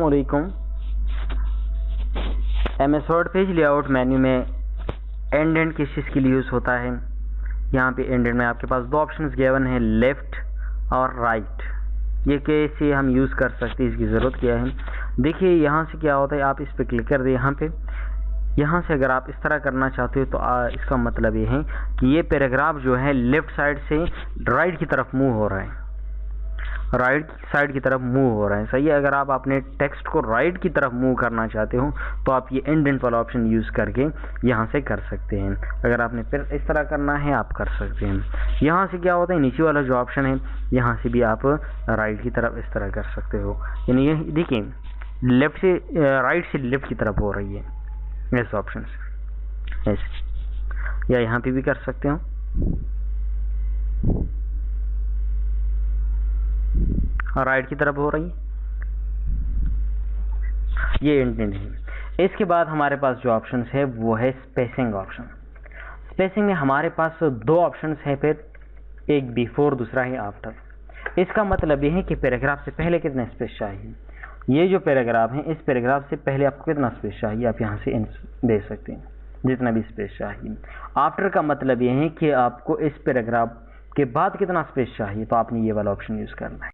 अस्सलामुअलैकुम। MS word page layout menu में and किस चीज़ के लिए यूज़ होता है। यहाँ पे एंड में आपके पास दो ऑप्शंस गिवन है, लेफ़्ट और राइट। ये कैसे हम यूज़ कर सकते हैं, इसकी ज़रूरत क्या है। देखिए यहाँ से क्या होता है, आप इस पर क्लिक कर दे। यहाँ से अगर आप इस तरह करना चाहते हो तो इसका मतलब ये है कि ये पैराग्राफ जो है लेफ़्ट साइड से राइट की तरफ मूव हो रहा है, राइट साइड की तरफ मूव हो रहा है। सही है। अगर आप अपने टेक्स्ट को राइट की तरफ मूव करना चाहते हो तो आप ये इंडेंट वाला ऑप्शन यूज़ करके यहाँ से कर सकते हैं। अगर आपने फिर इस तरह करना है आप कर सकते हैं। यहाँ से क्या होता है, नीचे वाला जो ऑप्शन है यहाँ से भी आप राइट की तरफ इस तरह कर सकते हो। यानी ये देखिए लेफ्ट से राइट से लेफ्ट की तरफ हो रही है ऐसे ऑप्शन से, ऐसे। या यहाँ पे भी कर सकते हो, राइट की तरफ हो रही है, ये इंडेंट है। इसके बाद हमारे पास जो ऑप्शन है वो है स्पेसिंग ऑप्शन। स्पेसिंग में हमारे पास दो ऑप्शन है, फिर एक बिफोर दूसरा है आफ्टर। इसका मतलब ये है कि पैराग्राफ से पहले कितना स्पेस चाहिए। ये जो पैराग्राफ है, इस पैराग्राफ से पहले आपको कितना स्पेस चाहिए, आप यहाँ से दे सकते हैं जितना भी स्पेस चाहिए। आफ्टर का मतलब ये है कि आपको इस पैराग्राफ के बाद कितना स्पेस चाहिए, तो आपने ये वाला ऑप्शन यूज़ करना है।